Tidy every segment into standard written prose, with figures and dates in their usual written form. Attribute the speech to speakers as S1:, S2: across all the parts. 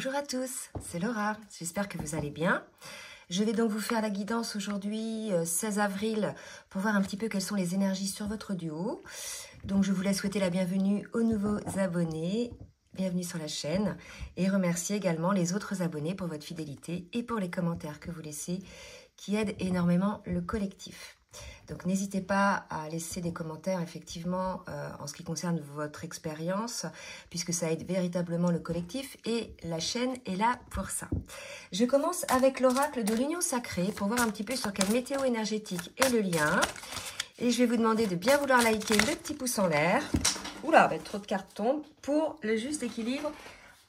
S1: Bonjour à tous, c'est Laura, j'espère que vous allez bien. Je vais donc vous faire la guidance aujourd'hui, 16 avril, pour voir un petit peu quelles sont les énergies sur votre duo. Donc je voulais souhaiter la bienvenue aux nouveaux abonnés, bienvenue sur la chaîne, et remercier également les autres abonnés pour votre fidélité et pour les commentaires que vous laissez, qui aident énormément le collectif. Donc n'hésitez pas à laisser des commentaires effectivement en ce qui concerne votre expérience, puisque ça aide véritablement le collectif et la chaîne est là pour ça. Je commence avec l'oracle de l'union sacrée pour voir un petit peu sur quelle météo énergétique est le lien. Et je vais vous demander de bien vouloir liker le petit pouce en l'air. Oula, trop de cartes tombent, pour le juste équilibre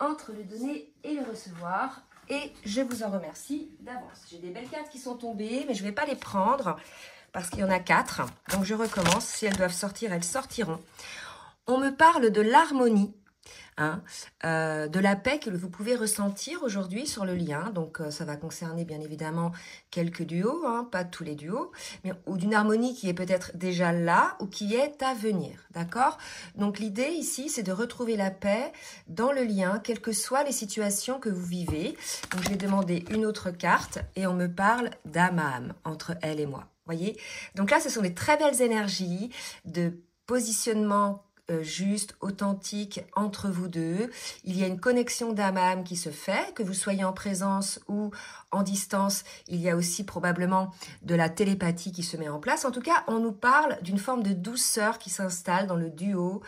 S1: entre le donner et le recevoir. Et je vous en remercie d'avance. J'ai des belles cartes qui sont tombées, mais je ne vais pas les prendre parce qu'il y en a 4. Donc je recommence. Si elles doivent sortir, elles sortiront. On me parle de l'harmonie, de la paix que vous pouvez ressentir aujourd'hui sur le lien. Donc ça va concerner bien évidemment quelques duos, pas tous les duos, mais ou d'une harmonie qui est peut-être déjà là ou qui est à venir, d'accord? Donc l'idée ici, c'est de retrouver la paix dans le lien, quelles que soient les situations que vous vivez. Donc je vais demander une autre carte et on me parle d'âme à âme entre elle et moi. Voyez? Donc là, ce sont des très belles énergies de positionnement juste, authentique entre vous deux. Il y a une connexion d'âme à âme qui se fait, que vous soyez en présence ou en distance. Il y a aussi probablement de la télépathie qui se met en place. En tout cas, on nous parle d'une forme de douceur qui s'installe dans le duo,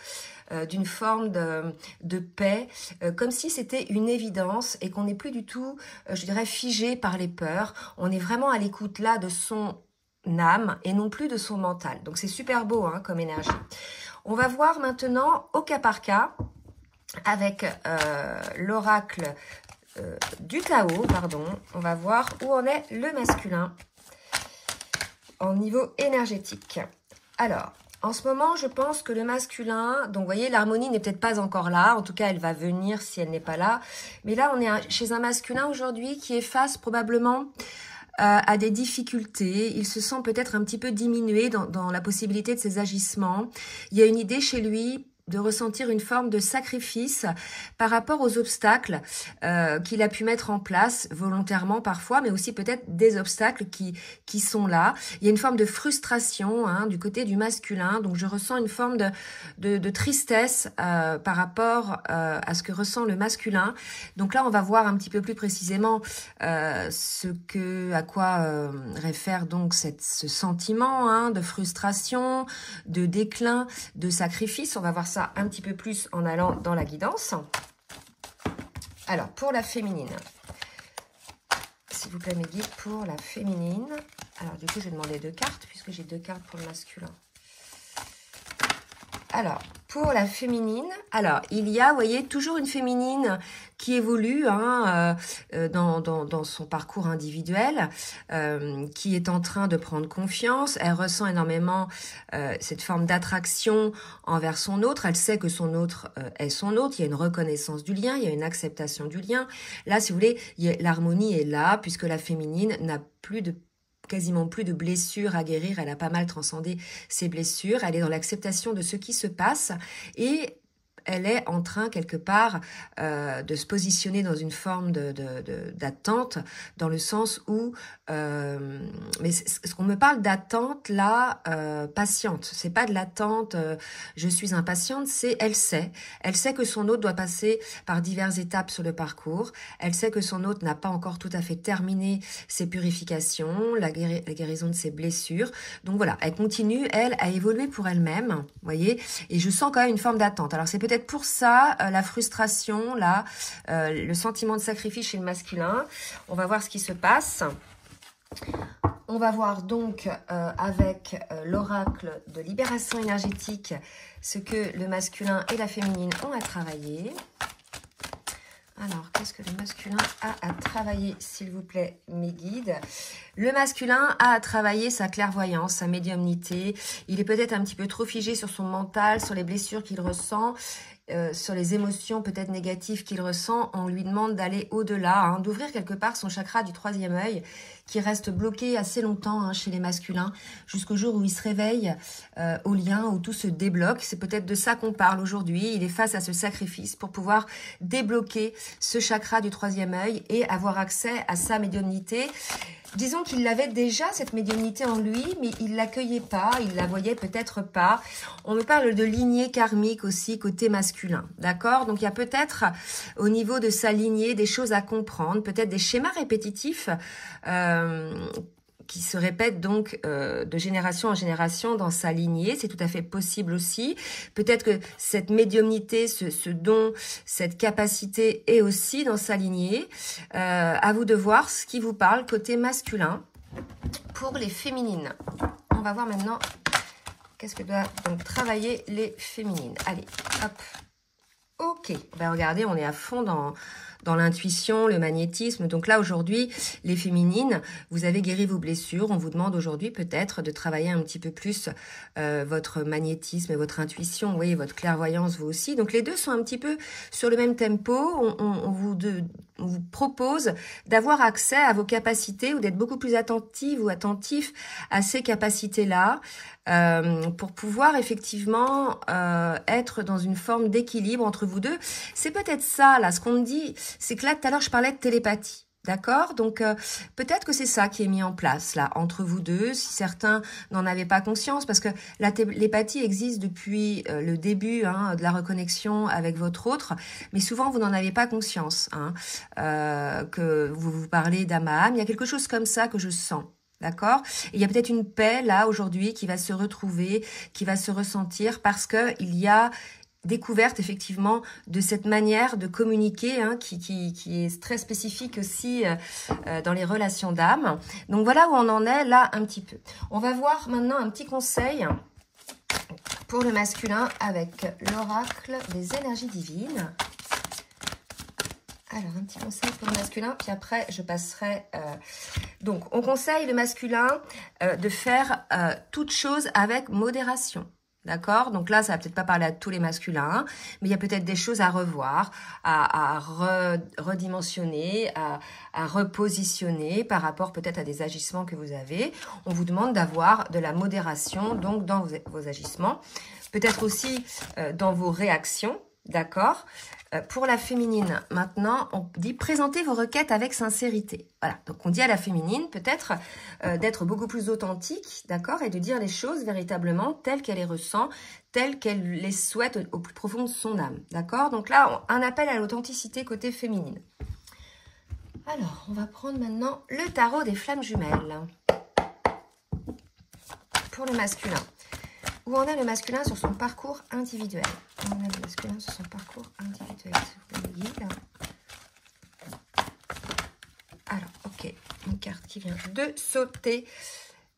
S1: d'une forme de paix, comme si c'était une évidence et qu'on n'est plus du tout, je dirais, figé par les peurs. On est vraiment à l'écoute là de son âme et non plus de son mental. Donc c'est super beau comme énergie. On va voir maintenant au cas par cas avec l'oracle du Tao, pardon. On va voir où en est le masculin en niveau énergétique. Alors, en ce moment, je pense que le masculin, donc vous voyez, l'harmonie n'est peut-être pas encore là. En tout cas, elle va venir si elle n'est pas là. Mais là, on est chez un masculin aujourd'hui qui est face probablement à des difficultés, il se sent peut-être un petit peu diminué dans la possibilité de ses agissements. Il y a une idée chez lui de ressentir une forme de sacrifice par rapport aux obstacles qu'il a pu mettre en place volontairement parfois, mais aussi peut-être des obstacles qui sont là. Il y a une forme de frustration du côté du masculin, donc je ressens une forme de tristesse par rapport à ce que ressent le masculin. Donc là, on va voir un petit peu plus précisément à quoi réfère donc ce sentiment de frustration, de déclin, de sacrifice. On va voir ça un petit peu plus en allant dans la guidance. Alors, pour la féminine, s'il vous plaît mes guides, pour la féminine, alors du coup je vais demander 2 cartes puisque j'ai 2 cartes pour le masculin. Alors, pour la féminine, alors il y a, vous voyez, toujours une féminine qui évolue dans son parcours individuel, qui est en train de prendre confiance. Elle ressent énormément cette forme d'attraction envers son autre. Elle sait que son autre est son autre. Il y a une reconnaissance du lien, il y a une acceptation du lien. Là, si vous voulez, l'harmonie est là puisque la féminine n'a quasiment plus de blessures à guérir. Elle a pas mal transcendé ses blessures. Elle est dans l'acceptation de ce qui se passe et elle est en train, quelque part, de se positionner dans une forme d'attente, dans le sens où... mais ce qu'on me parle d'attente, là, patiente. C'est pas de l'attente, je suis impatiente, c'est elle sait. Elle sait que son autre doit passer par diverses étapes sur le parcours. Elle sait que son autre n'a pas encore tout à fait terminé ses purifications, la guérison de ses blessures. Donc voilà, elle continue, elle, à évoluer pour elle-même, vous voyez. Et je sens quand même une forme d'attente. Alors c'est peut-être pour ça, la frustration, là, le sentiment de sacrifice chez le masculin. On va voir ce qui se passe. On va voir donc avec l'oracle de libération énergétique ce que le masculin et la féminine ont à travailler. Alors, qu'est-ce que le masculin a à travailler, s'il vous plaît, mes guides? Le masculin a à travailler sa clairvoyance, sa médiumnité. Il est peut-être un petit peu trop figé sur son mental, sur les blessures qu'il ressent. sur les émotions peut-être négatives qu'il ressent, on lui demande d'aller au-delà, hein, d'ouvrir quelque part son chakra du troisième œil qui reste bloqué assez longtemps hein, chez les masculins, jusqu'au jour où il se réveille au lien, où tout se débloque. C'est peut-être de ça qu'on parle aujourd'hui. Il est face à ce sacrifice pour pouvoir débloquer ce chakra du troisième œil et avoir accès à sa médiumnité. Disons qu'il l'avait déjà, cette médiumnité en lui, mais il ne l'accueillait pas, il la voyait peut-être pas. On me parle de lignée karmique aussi, côté masculin, d'accord? Donc, il y a peut-être, au niveau de sa lignée, des choses à comprendre, peut-être des schémas répétitifs qui se répètent donc de génération en génération dans sa lignée. C'est tout à fait possible aussi. Peut-être que cette médiumnité, ce don, cette capacité est aussi dans sa lignée. À vous de voir ce qui vous parle côté masculin. Pour les féminines, on va voir maintenant qu'est-ce que doivent donc travailler les féminines. Allez, hop. Ok, ben regardez, on est à fond dans l'intuition, le magnétisme. Donc là, aujourd'hui, les féminines, vous avez guéri vos blessures. On vous demande aujourd'hui peut-être de travailler un petit peu plus votre magnétisme et votre intuition. Vous voyez, votre clairvoyance, vous aussi. Donc les deux sont un petit peu sur le même tempo. On vous propose d'avoir accès à vos capacités ou d'être beaucoup plus attentive ou attentif à ces capacités-là pour pouvoir effectivement être dans une forme d'équilibre entre vous deux. C'est peut-être ça, là, ce qu'on me dit, c'est que là, tout à l'heure, je parlais de télépathie. D'accord? Donc, peut-être que c'est ça qui est mis en place, là, entre vous deux, si certains n'en avaient pas conscience, parce que la télépathie existe depuis le début hein, de la reconnexion avec votre autre, mais souvent, vous n'en avez pas conscience, hein, que vous vous parlez d'âme à âme. Il y a quelque chose comme ça que je sens. D'accord? Il y a peut-être une paix, là, aujourd'hui, qui va se retrouver, qui va se ressentir, parce que il y a découverte effectivement de cette manière de communiquer hein, qui est très spécifique aussi dans les relations d'âme. Donc voilà où on en est là un petit peu. On va voir maintenant un petit conseil pour le masculin avec l'oracle des énergies divines. Alors, un petit conseil pour le masculin, puis après, je passerai... Donc, on conseille le masculin de faire toute chose avec modération. D'accord? Donc là, ça va peut-être pas parler à tous les masculins, hein, mais il y a peut-être des choses à revoir, à redimensionner, à repositionner par rapport peut-être à des agissements que vous avez. On vous demande d'avoir de la modération donc dans vos agissements, peut-être aussi dans vos réactions. D'accord? Pour la féminine, maintenant, on dit présenter vos requêtes avec sincérité. Voilà, donc on dit à la féminine peut-être d'être beaucoup plus authentique, d'accord? Et de dire les choses véritablement telles qu'elle les ressent, telles qu'elle les souhaite au plus profond de son âme, d'accord? Donc là, un appel à l'authenticité côté féminine. Alors, on va prendre maintenant le tarot des flammes jumelles. Pour le masculin. Où en est le masculin sur son parcours individuel? Où en est le masculin sur son parcours individuel? Si vous voulez le guide. Alors, ok. Une carte qui vient de sauter.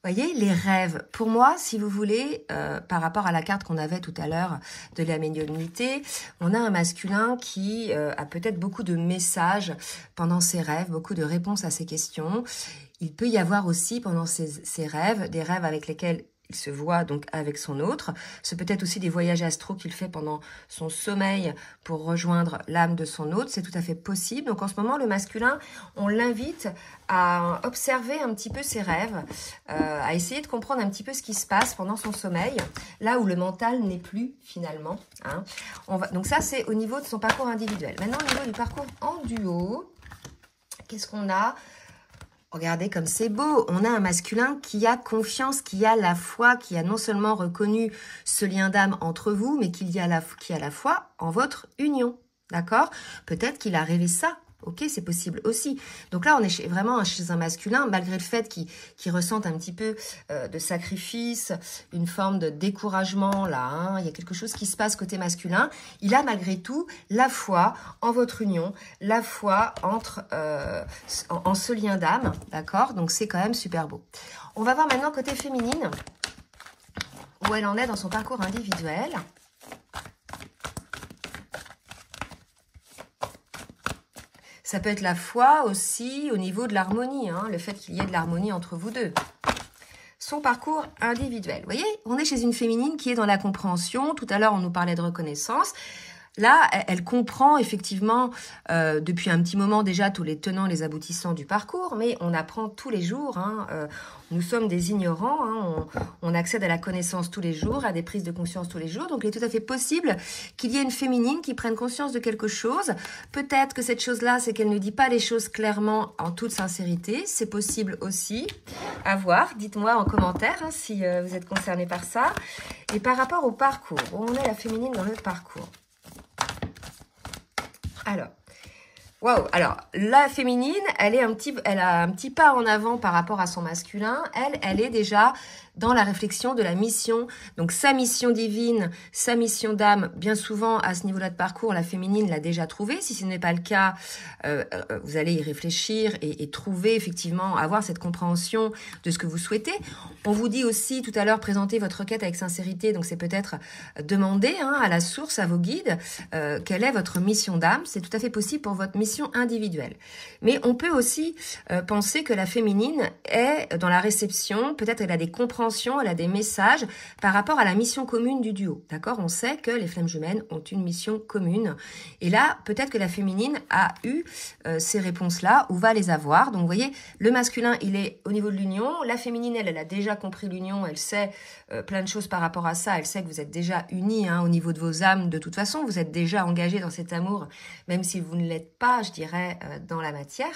S1: Vous voyez, les rêves. Pour moi, si vous voulez, par rapport à la carte qu'on avait tout à l'heure de la médiumnité, on a un masculin qui a peut-être beaucoup de messages pendant ses rêves, beaucoup de réponses à ses questions. Il peut y avoir aussi pendant ses rêves, des rêves avec lesquels il se voit donc avec son autre. C'est peut-être aussi des voyages astro qu'il fait pendant son sommeil pour rejoindre l'âme de son autre. C'est tout à fait possible. Donc en ce moment, le masculin, on l'invite à observer un petit peu ses rêves, à essayer de comprendre un petit peu ce qui se passe pendant son sommeil, là où le mental n'est plus finalement. Hein. Donc ça, c'est au niveau de son parcours individuel. Maintenant, au niveau du parcours en duo, qu'est-ce qu'on a ? Regardez comme c'est beau, on a un masculin qui a confiance, qui a la foi, qui a non seulement reconnu ce lien d'âme entre vous, mais qui a la foi en votre union, d'accord? Peut-être qu'il a rêvé ça, ok, c'est possible aussi. Donc là, on est vraiment chez un masculin, malgré le fait qu'il ressente un petit peu de sacrifice, une forme de découragement, là, hein, il y a quelque chose qui se passe côté masculin. Il a malgré tout la foi en votre union, la foi en ce lien d'âme, d'accord? Donc c'est quand même super beau. On va voir maintenant côté féminine, où elle en est dans son parcours individuel. Ça peut être la foi aussi au niveau de l'harmonie, hein, le fait qu'il y ait de l'harmonie entre vous deux. Son parcours individuel. Vous voyez, on est chez une féminine qui est dans la compréhension. Tout à l'heure, on nous parlait de reconnaissance. là, elle comprend effectivement depuis un petit moment déjà tous les tenants, les aboutissants du parcours, mais on apprend tous les jours. Nous sommes des ignorants, on accède à la connaissance tous les jours, à des prises de conscience tous les jours. Donc, il est tout à fait possible qu'il y ait une féminine qui prenne conscience de quelque chose. Peut-être que cette chose-là, c'est qu'elle ne dit pas les choses clairement en toute sincérité. C'est possible aussi. À voir. Dites-moi en commentaire si vous êtes concerné par ça. Et par rapport au parcours, où on est la féminine dans le parcours? Alors, waouh! Alors, la féminine, elle a un petit pas en avant par rapport à son masculin. Elle est déjà dans la réflexion de la mission. Donc, sa mission divine, sa mission d'âme, bien souvent, à ce niveau-là de parcours, la féminine l'a déjà trouvée. Si ce n'est pas le cas, vous allez y réfléchir et trouver, effectivement, avoir cette compréhension de ce que vous souhaitez. On vous dit aussi, tout à l'heure, présentez votre requête avec sincérité. Donc, c'est peut-être demander à la source, à vos guides, quelle est votre mission d'âme. C'est tout à fait possible pour votre mission individuelle. Mais on peut aussi penser que la féminine est dans la réception. Peut-être elle a des compréhensions, elle a des messages par rapport à la mission commune du duo. D'accord? On sait que les flammes jumelles ont une mission commune. Et là, peut-être que la féminine a eu ces réponses-là ou va les avoir. Donc, vous voyez, le masculin, il est au niveau de l'union. La féminine, elle a déjà compris l'union. Elle sait plein de choses par rapport à ça. Elle sait que vous êtes déjà unis au niveau de vos âmes. De toute façon, vous êtes déjà engagés dans cet amour, même si vous ne l'êtes pas, je dirais, dans la matière,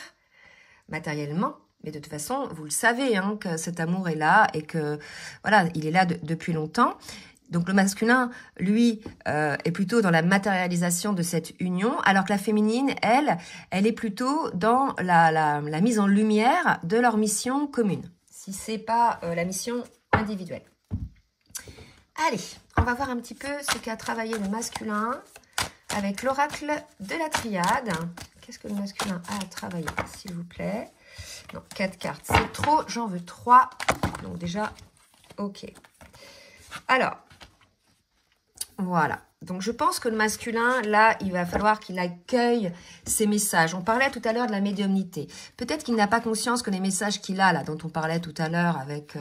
S1: matériellement. Mais de toute façon, vous le savez que cet amour est là et que, voilà, il est là depuis longtemps. Donc, le masculin, lui, est plutôt dans la matérialisation de cette union, alors que la féminine, elle est plutôt dans la mise en lumière de leur mission commune, si c'est pas la mission individuelle. Allez, on va voir un petit peu ce qu'a travaillé le masculin avec l'oracle de la triade. Qu'est-ce que le masculin a travaillé, s'il vous plaît? Non, 4 cartes, c'est trop, j'en veux 3. Donc déjà, ok. Alors, voilà. Donc, je pense que le masculin, là, il va falloir qu'il accueille ces messages. On parlait tout à l'heure de la médiumnité. Peut-être qu'il n'a pas conscience que les messages qu'il a, là, dont on parlait tout à l'heure avec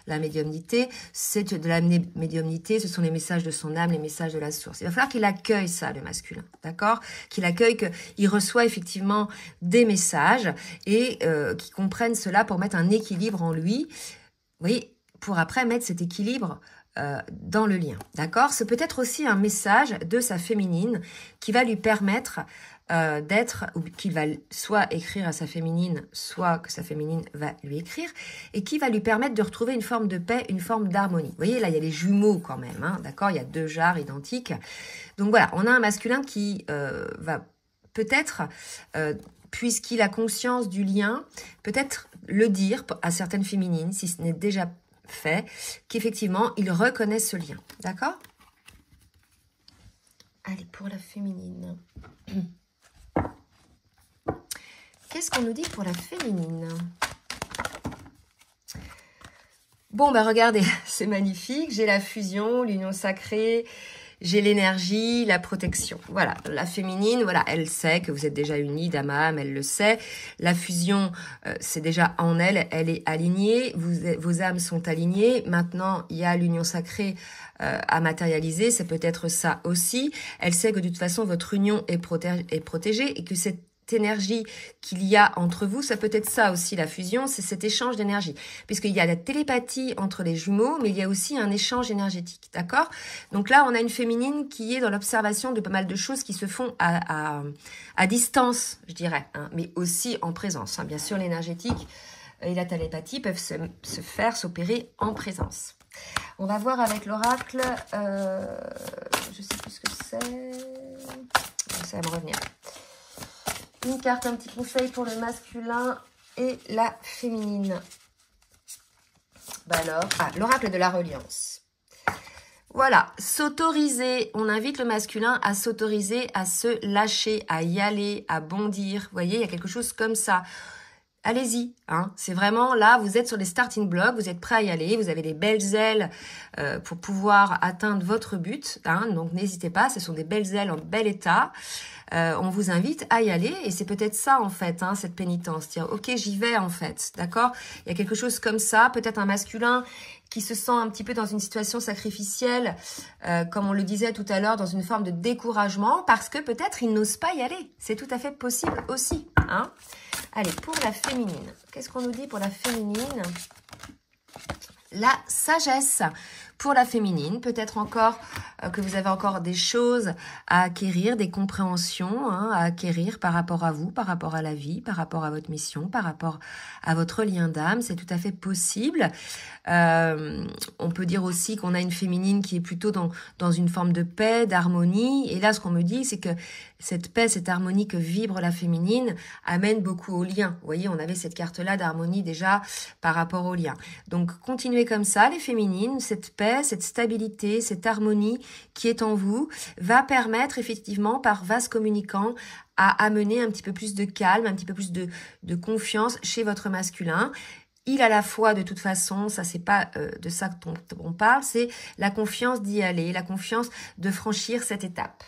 S1: la médiumnité, c'est de la médiumnité, ce sont les messages de son âme, les messages de la source. Il va falloir qu'il accueille ça, le masculin, d'accord? Qu'il accueille, qu'il reçoit effectivement des messages et qu'il comprenne cela pour mettre un équilibre en lui. Vous voyez, pour après mettre cet équilibre dans le lien, d'accord? C'est peut-être aussi un message de sa féminine qui va lui permettre d'être, ou qui va soit écrire à sa féminine, soit que sa féminine va lui écrire, et qui va lui permettre de retrouver une forme de paix, une forme d'harmonie. Vous voyez, là, il y a les jumeaux quand même, d'accord? Il y a 2 jarres identiques. Donc voilà, on a un masculin qui va peut-être, puisqu'il a conscience du lien, peut-être le dire à certaines féminines, si ce n'est déjà fait, qu'effectivement, il reconnaît ce lien. D'accord? Allez, pour la féminine. Qu'est-ce qu'on nous dit pour la féminine? Bon, ben regardez, c'est magnifique. J'ai la fusion, l'union sacrée, j'ai l'énergie, la protection. Voilà, la féminine, voilà, elle sait que vous êtes déjà unis d'âme à âme, elle le sait. La fusion, c'est déjà en elle, elle est alignée, vos âmes sont alignées. Maintenant, il y a l'union sacrée à matérialiser, c'est peut-être ça aussi. Elle sait que de toute façon, votre union est protégée et que cette énergie qu'il y a entre vous, ça peut être ça aussi, la fusion, c'est cet échange d'énergie. Puisqu'il y a la télépathie entre les jumeaux, mais il y a aussi un échange énergétique, d'accord? Donc là, on a une féminine qui est dans l'observation de pas mal de choses qui se font à distance, je dirais, mais aussi en présence. Bien sûr, l'énergétique et la télépathie peuvent s'opérer en présence. On va voir avec l'oracle, je sais plus ce que c'est, ça va me revenir. Une carte, un petit conseil pour le masculin et la féminine. Alors, l'oracle de la reliance. Voilà, s'autoriser. On invite le masculin à s'autoriser, à se lâcher, à y aller, à bondir. Vous voyez, il y a quelque chose comme ça. Allez-y, c'est vraiment là, vous êtes sur les starting blocks, vous êtes prêts à y aller, vous avez les belles ailes pour pouvoir atteindre votre but, donc n'hésitez pas, ce sont des belles ailes en bel état. On vous invite à y aller et c'est peut-être ça en fait, cette pénitence, dire ok j'y vais en fait, d'accord? Il y a quelque chose comme ça, peut-être un masculin qui se sent un petit peu dans une situation sacrificielle, comme on le disait tout à l'heure, dans une forme de découragement, parce que peut-être il n'ose pas y aller. C'est tout à fait possible aussi. Hein. Allez, pour la féminine, qu'est-ce qu'on nous dit pour la féminine? La sagesse. Pour la féminine, peut-être encore que vous avez encore des choses à acquérir, des compréhensions à acquérir par rapport à vous, par rapport à la vie, par rapport à votre mission, par rapport à votre lien d'âme. C'est tout à fait possible. On peut dire aussi qu'on a une féminine qui est plutôt dans une forme de paix, d'harmonie. Et là, ce qu'on me dit, c'est que cette paix, cette harmonie que vibre la féminine amène beaucoup au lien. Vous voyez, on avait cette carte-là d'harmonie déjà par rapport au lien. Donc, continuez comme ça, les féminines, cette paix, cette stabilité, cette harmonie qui est en vous va permettre effectivement par vase communicant à amener un petit peu plus de calme, un petit peu plus de confiance chez votre masculin. Il a la foi de toute façon, ça c'est pas de ça dont on parle, c'est la confiance d'y aller, la confiance de franchir cette étape.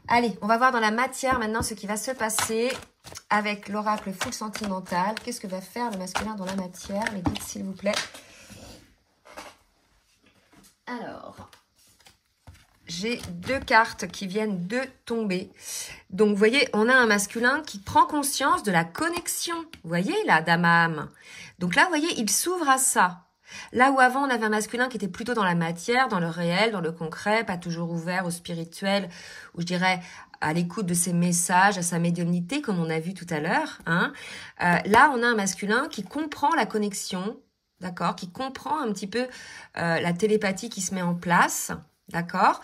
S1: Allez, on va voir dans la matière maintenant ce qui va se passer avec l'oracle full sentimental. Qu'est-ce que va faire le masculin dans la matière? Les guides, s'il vous plaît. Alors, j'ai deux cartes qui viennent de tomber. Donc, vous voyez, on a un masculin qui prend conscience de la connexion. Vous voyez, là, dame à âme. Donc là, vous voyez, il s'ouvre à ça. Là où avant, on avait un masculin qui était plutôt dans la matière, dans le réel, dans le concret, pas toujours ouvert au spirituel, ou je dirais à l'écoute de ses messages, à sa médiumnité, comme on a vu tout à l'heure. Hein. Là, on a un masculin qui comprend la connexion, d'accord, qui comprend un petit peu la télépathie qui se met en place, d'accord.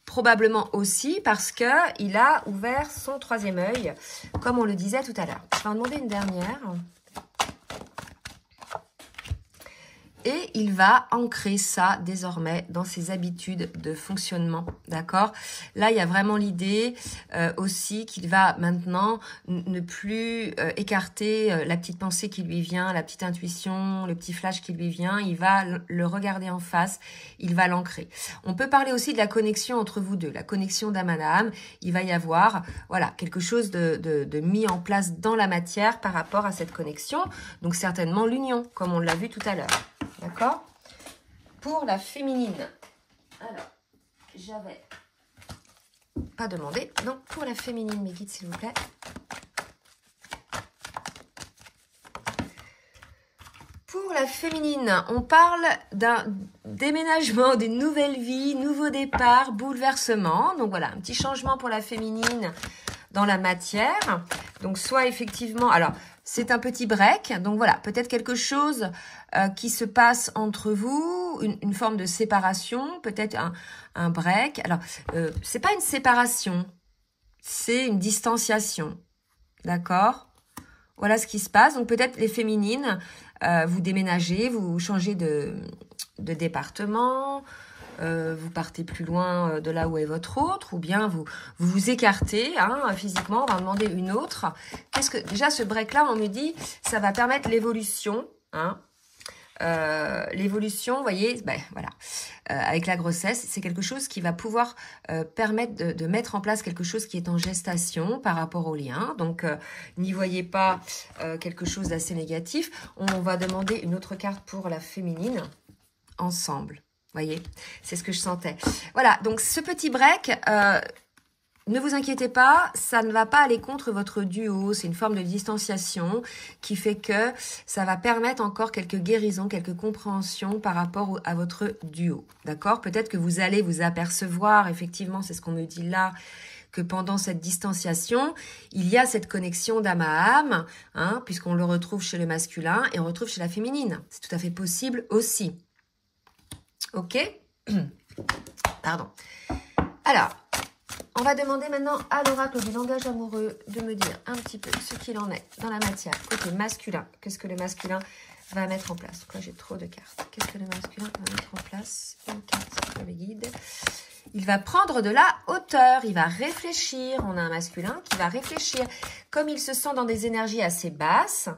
S1: Probablement aussi parce que il a ouvert son troisième œil, comme on le disait tout à l'heure. Je vais en demander une dernière. Et il va ancrer ça désormais dans ses habitudes de fonctionnement, d'accord? Là, il y a vraiment l'idée aussi qu'il va maintenant ne plus écarter la petite pensée qui lui vient, la petite intuition, le petit flash qui lui vient. Il va le regarder en face, il va l'ancrer. On peut parler aussi de la connexion entre vous deux, la connexion d'âme à âme. Il va y avoir voilà, quelque chose de mis en place dans la matière par rapport à cette connexion. Donc certainement l'union, comme on l'a vu tout à l'heure. D'accord? Pour la féminine. Alors, j'avais pas demandé. Non, pour la féminine, mes guides, s'il vous plaît. Pour la féminine, on parle d'un déménagement, d'une nouvelle vie, nouveau départ, bouleversement. Donc voilà, un petit changement pour la féminine dans la matière. Donc soit effectivement... Alors, c'est un petit break, donc voilà, peut-être quelque chose qui se passe entre vous, une forme de séparation, peut-être un break. Alors, c'est pas une séparation, c'est une distanciation, d'accord? Voilà ce qui se passe. Donc peut-être les féminines, vous déménagez, vous changez de département, vous partez plus loin de là où est votre autre, ou bien vous vous écartez physiquement, on va en demander une autre. Qu'est-ce que déjà ce break-là, on me dit, ça va permettre l'évolution. L'évolution, vous voyez, ben, voilà, avec la grossesse, c'est quelque chose qui va pouvoir permettre de mettre en place quelque chose qui est en gestation par rapport au lien. Donc, n'y voyez pas quelque chose d'assez négatif. On va demander une autre carte pour la féminine, ensemble. Voyez, c'est ce que je sentais. Voilà, donc ce petit break, ne vous inquiétez pas, ça ne va pas aller contre votre duo. C'est une forme de distanciation qui fait que ça va permettre encore quelques guérisons, quelques compréhensions par rapport à votre duo. D'accord? Peut-être que vous allez vous apercevoir, effectivement, c'est ce qu'on me dit là, que pendant cette distanciation, il y a cette connexion d'âme à âme, puisqu'on le retrouve chez le masculin et on retrouve chez la féminine. C'est tout à fait possible aussi. Ok? Pardon. Alors, on va demander maintenant à l'oracle du langage amoureux de me dire un petit peu ce qu'il en est dans la matière. Côté masculin, qu'est-ce que le masculin va mettre en place? Donc là, j'ai trop de cartes. Qu'est-ce que le masculin va mettre en place? Une carte pour les guides. Il va prendre de la hauteur, il va réfléchir. On a un masculin qui va réfléchir. Comme il se sent dans des énergies assez basses,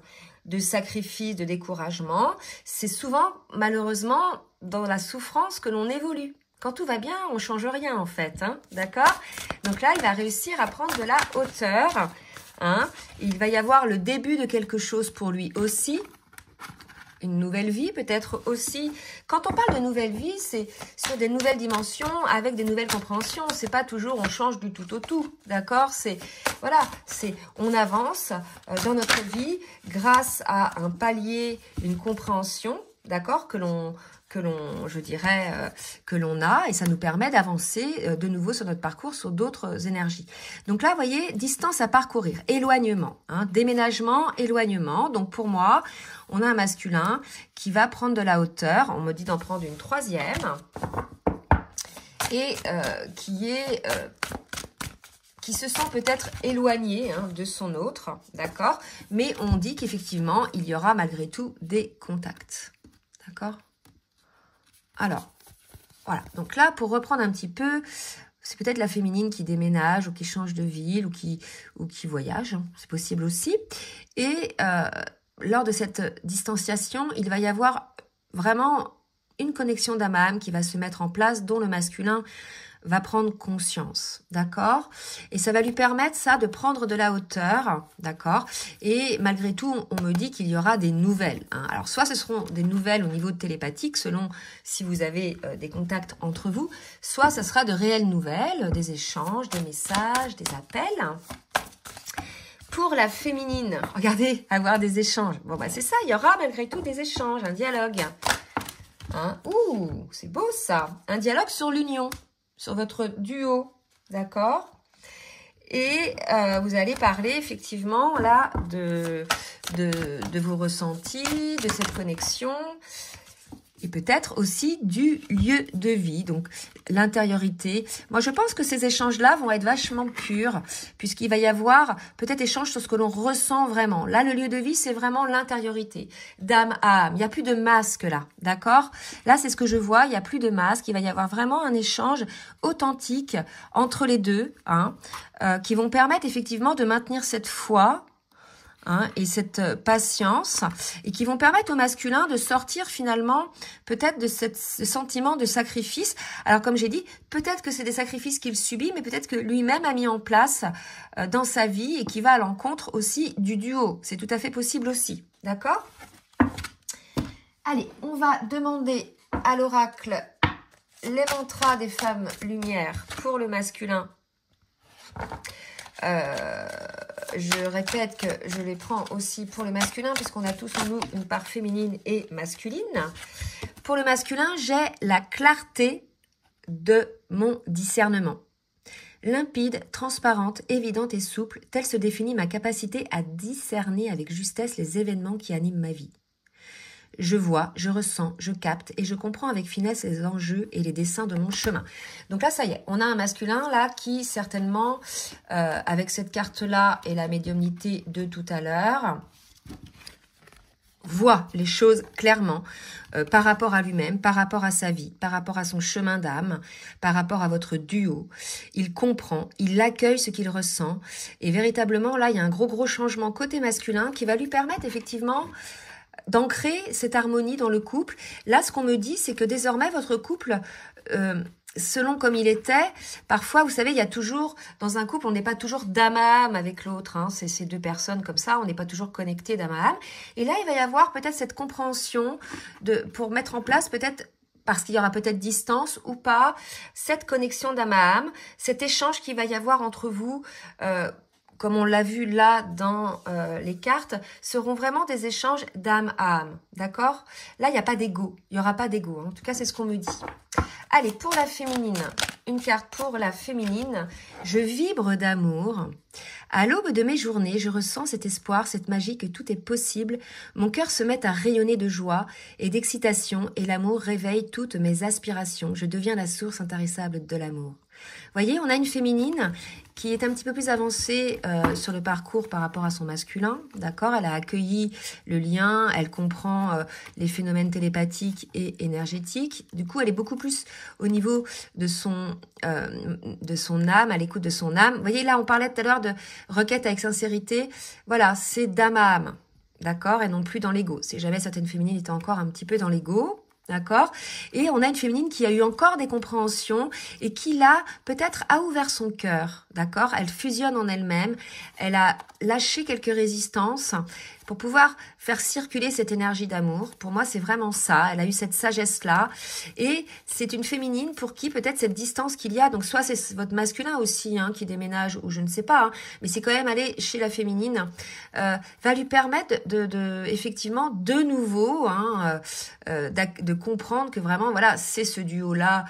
S1: de sacrifice, de découragement, c'est souvent, malheureusement, dans la souffrance que l'on évolue. Quand tout va bien, on ne change rien en fait, d'accord? Donc là, il va réussir à prendre de la hauteur. Il va y avoir le début de quelque chose pour lui aussi. une nouvelle vie, peut-être aussi. Quand on parle de nouvelle vie, c'est sur des nouvelles dimensions, avec des nouvelles compréhensions. C'est pas toujours on change du tout au tout, d'accord? C'est voilà, c'est on avance dans notre vie grâce à un palier, une compréhension, d'accord, que l'on, je dirais, que l'on a, et ça nous permet d'avancer de nouveau sur notre parcours, sur d'autres énergies. Donc là, vous voyez, distance à parcourir, éloignement, hein, déménagement, éloignement. Donc pour moi, on a un masculin qui va prendre de la hauteur. On me dit d'en prendre une troisième, et qui se sent peut-être éloigné de son autre, d'accord? Mais on dit qu'effectivement, il y aura malgré tout des contacts, d'accord? Alors, voilà. Donc là, pour reprendre un petit peu, c'est peut-être la féminine qui déménage ou qui change de ville ou qui voyage. Hein. C'est possible aussi. Et lors de cette distanciation, il va y avoir vraiment une connexion d'âme à âme qui va se mettre en place, dont le masculin va prendre conscience, d'accord? Et ça va lui permettre, ça, de prendre de la hauteur, d'accord? Et malgré tout, on me dit qu'il y aura des nouvelles. Hein. Alors, soit ce seront des nouvelles au niveau télépathique, selon si vous avez des contacts entre vous, soit ce sera de réelles nouvelles, des échanges, des messages, des appels. Pour la féminine, regardez, avoir des échanges. Bon, bah c'est ça, il y aura malgré tout des échanges, un dialogue. Hein? Ouh, c'est beau ça. Un dialogue sur l'union. Sur votre duo, d'accord? Et vous allez parler effectivement là de vos ressentis, de cette connexion et peut-être aussi du lieu de vie, donc l'intériorité. Moi, je pense que ces échanges-là vont être vachement purs, puisqu'il va y avoir peut-être échange sur ce que l'on ressent vraiment. Là, le lieu de vie, c'est vraiment l'intériorité, d'âme à âme. Il n'y a plus de masque là, d'accord? Là, c'est ce que je vois, il n'y a plus de masque. Il va y avoir vraiment un échange authentique entre les deux, hein, qui vont permettre effectivement de maintenir cette foi, hein, et cette patience, et qui vont permettre au masculin de sortir finalement peut-être de ce sentiment de sacrifice. Alors comme j'ai dit, peut-être que c'est des sacrifices qu'il subit, mais peut-être que lui-même a mis en place dans sa vie et qui va à l'encontre aussi du duo. C'est tout à fait possible aussi, d'accord? Allez, on va demander à l'oracle les mantras des femmes lumière pour le masculin. Je répète que je les prends aussi pour le masculin, puisqu'on a tous en nous une part féminine et masculine. Pour le masculin, j'ai la clarté de mon discernement. Limpide, transparente, évidente et souple, telle se définit ma capacité à discerner avec justesse les événements qui animent ma vie. Je vois, je ressens, je capte et je comprends avec finesse les enjeux et les desseins de mon chemin. Donc là, ça y est, on a un masculin là qui certainement, avec cette carte-là et la médiumnité de tout à l'heure, voit les choses clairement par rapport à lui-même, par rapport à sa vie, par rapport à son chemin d'âme, par rapport à votre duo. Il comprend, il accueille ce qu'il ressent et véritablement là, il y a un gros changement côté masculin qui va lui permettre effectivement d'ancrer cette harmonie dans le couple. Là, ce qu'on me dit, c'est que désormais, votre couple, selon comme il était, parfois, vous savez, il y a toujours, dans un couple, on n'est pas toujours d'âme à âme avec l'autre. Hein, c'est ces deux personnes comme ça, on n'est pas toujours connectés d'âme à âme. Et là, il va y avoir peut-être cette compréhension pour mettre en place peut-être, parce qu'il y aura peut-être distance ou pas, cette connexion d'âme à âme, cet échange qu'il va y avoir entre vous, comme on l'a vu là dans les cartes, seront vraiment des échanges d'âme à âme, d'accord? Là, il n'y a pas d'ego, il n'y aura pas d'ego, en tout cas, c'est ce qu'on me dit. Allez, pour la féminine, une carte pour la féminine, je vibre d'amour. À l'aube de mes journées, je ressens cet espoir, cette magie que tout est possible. Mon cœur se met à rayonner de joie et d'excitation et l'amour réveille toutes mes aspirations. Je deviens la source intarissable de l'amour. Voyez, on a une féminine qui est un petit peu plus avancée sur le parcours par rapport à son masculin, d'accord? Elle a accueilli le lien, elle comprend les phénomènes télépathiques et énergétiques. Du coup, elle est beaucoup plus au niveau de son âme, à l'écoute de son âme. Vous voyez, là, on parlait tout à l'heure de requête avec sincérité. Voilà, c'est d'âme à âme, d'accord? Et non plus dans l'ego. Si jamais certaines féminines étaient encore un petit peu dans l'ego, d'accord? Et on a une féminine qui a eu encore des compréhensions et qui, là, peut-être a ouvert son cœur, d'accord? Elle fusionne en elle-même, elle a lâché quelques résistances pour pouvoir faire circuler cette énergie d'amour. Pour moi, c'est vraiment ça. Elle a eu cette sagesse-là. Et c'est une féminine pour qui peut-être cette distance qu'il y a, donc soit c'est votre masculin aussi hein, qui déménage, ou je ne sais pas, hein, mais c'est quand même aller chez la féminine, va lui permettre effectivement de nouveau hein, de comprendre que vraiment, voilà, c'est ce duo-là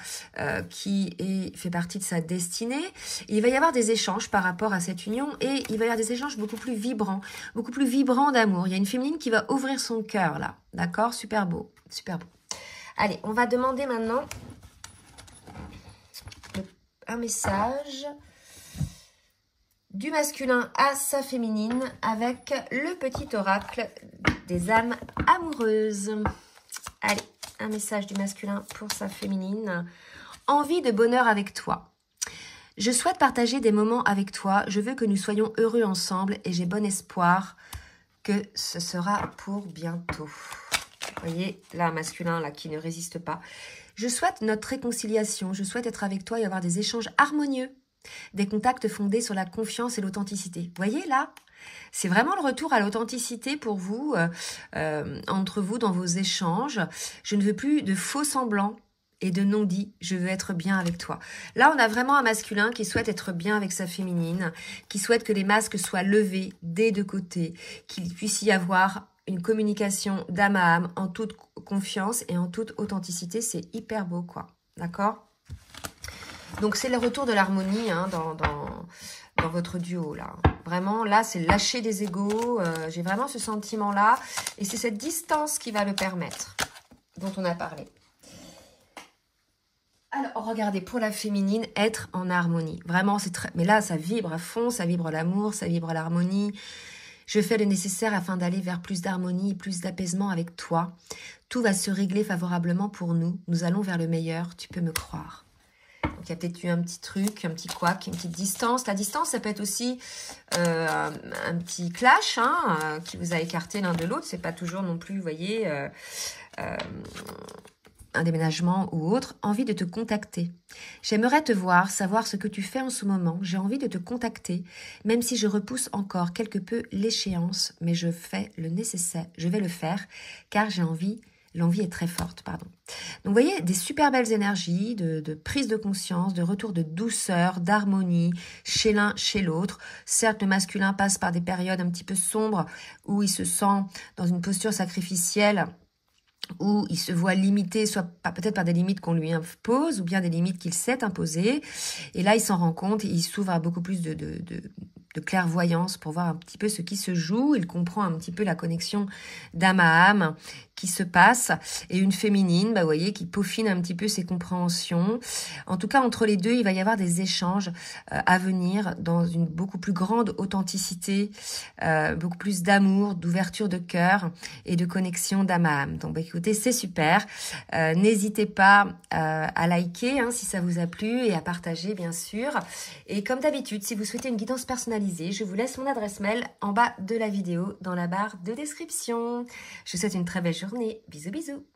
S1: qui fait partie de sa destinée. Et il va y avoir des échanges par rapport à cette union et il va y avoir des échanges beaucoup plus vibrants d'amour. Il y a une féminine qui va ouvrir son cœur là, d'accord? Super beau, super beau. Allez, on va demander maintenant un message du masculin à sa féminine avec le petit oracle des âmes amoureuses. Allez, un message du masculin pour sa féminine. Envie de bonheur avec toi. Je souhaite partager des moments avec toi. Je veux que nous soyons heureux ensemble et j'ai bon espoir que ce sera pour bientôt. Vous voyez, là, un masculin là, qui ne résiste pas. Je souhaite notre réconciliation. Je souhaite être avec toi et avoir des échanges harmonieux. Des contacts fondés sur la confiance et l'authenticité. Vous voyez, là, c'est vraiment le retour à l'authenticité pour vous, entre vous, dans vos échanges. Je ne veux plus de faux semblants et de non-dits. Je veux être bien avec toi. Là, on a vraiment un masculin qui souhaite être bien avec sa féminine, qui souhaite que les masques soient levés des deux côtés, qu'il puisse y avoir une communication d'âme à âme en toute confiance et en toute authenticité. C'est hyper beau, quoi. D'accord ? Donc, c'est le retour de l'harmonie hein, dans votre duo, là. Vraiment, là, c'est lâcher des égos. J'ai vraiment ce sentiment-là. Et c'est cette distance qui va le permettre, dont on a parlé. Alors, regardez, pour la féminine, être en harmonie. Vraiment, c'est très... Mais là, ça vibre à fond, ça vibre l'amour, ça vibre l'harmonie. Je fais le nécessaire afin d'aller vers plus d'harmonie et plus d'apaisement avec toi. Tout va se régler favorablement pour nous. Nous allons vers le meilleur, tu peux me croire. Donc, il y a peut-être eu un petit truc, un petit couac, une petite distance. La distance, ça peut être aussi un petit clash hein, qui vous a écarté l'un de l'autre. C'est pas toujours non plus, vous voyez... un déménagement ou autre, envie de te contacter. J'aimerais te voir, savoir ce que tu fais en ce moment. J'ai envie de te contacter, même si je repousse encore quelque peu l'échéance, mais je fais le nécessaire. Je vais le faire, car j'ai envie, l'envie est très forte, pardon. Donc, vous voyez, des super belles énergies, de prise de conscience, de retour de douceur, d'harmonie, chez l'un, chez l'autre. Certes, le masculin passe par des périodes un petit peu sombres, où il se sent dans une posture sacrificielle, où il se voit limité, soit peut-être par des limites qu'on lui impose, ou bien des limites qu'il s'est imposées. Et là, il s'en rend compte et il s'ouvre à beaucoup plus de clairvoyance pour voir un petit peu ce qui se joue. Il comprend un petit peu la connexion d'âme à âme qui se passe. Et une féminine, bah, vous voyez, qui peaufine un petit peu ses compréhensions. En tout cas, entre les deux, il va y avoir des échanges à venir dans une beaucoup plus grande authenticité, beaucoup plus d'amour, d'ouverture de cœur et de connexion d'âme à âme. Donc, bah, écoutez, c'est super. N'hésitez pas à liker hein, si ça vous a plu et à partager, bien sûr. Et comme d'habitude, si vous souhaitez une guidance personnalisée, je vous laisse mon adresse mail en bas de la vidéo dans la barre de description. Je vous souhaite une très belle journée. Bisous, bisous.